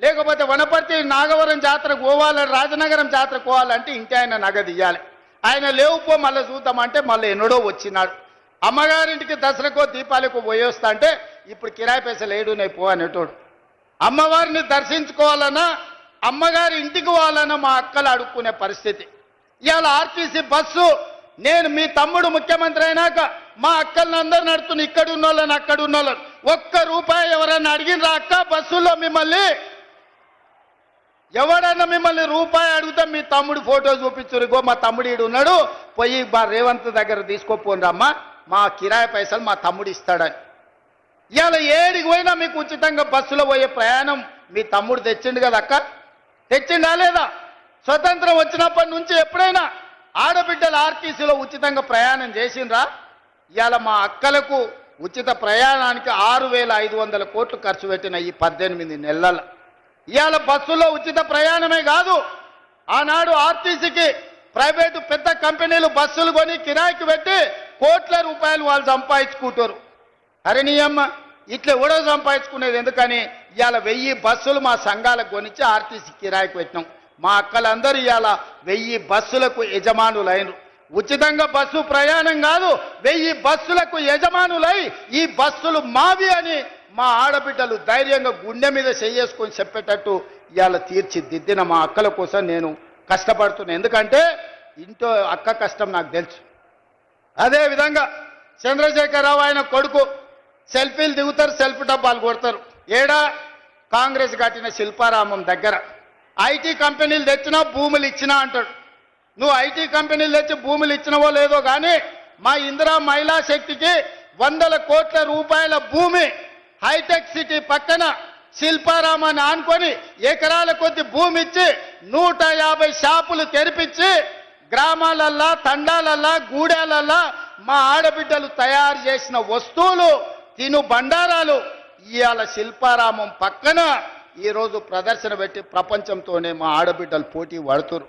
లేకపోతే వనపర్తి నాగవరం జాతరకు పోవాలని రాజనగరం జాతరకు పోవాలంటే ఇంటి ఆయన నగదు ఇవ్వాలి. ఆయన లేవుపో మళ్ళీ చూద్దామంటే మళ్ళీ ఎన్నడో వచ్చినాడు. అమ్మగారింటికి దసరాకో దీపాలకు పోయేస్తా అంటే ఇప్పుడు కిరాయి పైసలు ఏడున్నాయి పో అనేటోడు. అమ్మవారిని దర్శించుకోవాలన్నా అమ్మగారి ఇంటికి పోవాలన్నా మా అక్కలు అడుక్కునే పరిస్థితి. ఇవాళ ఆర్టీసీ బస్సు నేను మీ తమ్ముడు ముఖ్యమంత్రి అయినాక మా అక్కల్ని అందరు నడుతున్న ఇక్కడ ఉన్నోళ్ళని అక్కడ ఉన్నోళ్ళని ఒక్క రూపాయి ఎవరన్నా అడిగినరా అక్క బస్సుల్లో మిమ్మల్ని ఎవడన్నా మిమ్మల్ని రూపాయి అడుగుతా మీ తమ్ముడు ఫోటో చూపించురు, గో మా తమ్ముడు ఈడు ఉన్నాడు పోయి మా రేవంత్ దగ్గర తీసుకోపోను రమ్మా మా కిరాయి పైసలు మా తమ్ముడు ఇస్తాడని. ఇవాళ ఏడికి పోయినా మీకు ఉచితంగా బస్సులో పోయే ప్రయాణం మీ తమ్ముడు తెచ్చిండు కదా అక్క, తెచ్చిండా లేదా? స్వతంత్రం వచ్చినప్పటి నుంచి ఎప్పుడైనా ఆడబిడ్డలు ఆర్టీసీలో ఉచితంగా ప్రయాణం చేసిండ్రా? ఇవాళ మా అక్కలకు ఉచిత ప్రయాణానికి 6,500 కోట్లు ఖర్చు పెట్టిన ఈ 18 నెలల ఇవాళ బస్సులో ఉచిత ప్రయాణమే కాదు, ఆనాడు ఆర్టీసీకి ప్రైవేటు పెద్ద కంపెనీలు బస్సులు కొని కిరాయికి పెట్టి కోట్ల రూపాయలు వాళ్ళు సంపాదించుకుంటారు. అరే నీ అమ్మ ఇట్లా కూడా సంపాదించుకునేది ఎందుకని ఇవాళ 1000 బస్సులు మా సంఘాలకు కొనిచ్చి ఆర్టీసీ కిరాయికి పెట్టినాం. మా అక్కలందరూ ఇవాళ 1000 బస్సులకు యజమానులైనరు. ఉచితంగా బస్సు ప్రయాణం కాదు 1000 బస్సులకు యజమానులై ఈ బస్సులు మావి అని మా ఆడబిడ్డలు ధైర్యంగా గుండె మీద చేసుకొని చెప్పేటట్టు ఇవాళ తీర్చిదిద్దిన మా అక్కల కోసం నేను కష్టపడుతున్నా. ఎందుకంటే ఇంట్లో అక్క కష్టం నాకు తెలుసు. అదేవిధంగా చంద్రశేఖరరావు ఆయన కొడుకు సెల్ఫీలు దిగుతారు, సెల్ఫీ డబ్బాలు కొడతారు. ఏడా కాంగ్రెస్ కట్టిన శిల్పారామం దగ్గర ఐటీ కంపెనీలు తెచ్చినా భూములు ఇచ్చినా అంటాడు. నువ్వు ఐటీ కంపెనీలు తెచ్చి భూములు ఇచ్చినవో లేదో కానీ మా ఇందిరా మహిళా శక్తికి 100 కోట్ల రూపాయల భూమి హైటెక్ సిటీ పక్కన శిల్పారామాన్ని ఆనుకొని ఎకరాల కొద్ది భూమి ఇచ్చి 150 షాపులు తెరిపించి గ్రామాలల్లా తండాలల్లా గూడాలల్లా మా ఆడబిడ్డలు తయారు చేసిన వస్తువులు తిను బండారాలు ఇవాళ శిల్పారామం పక్కన ఈరోజు ప్రదర్శన పెట్టి ప్రపంచంతోనే మా ఆడబిడ్డలు పోటీ పడుతున్నారు.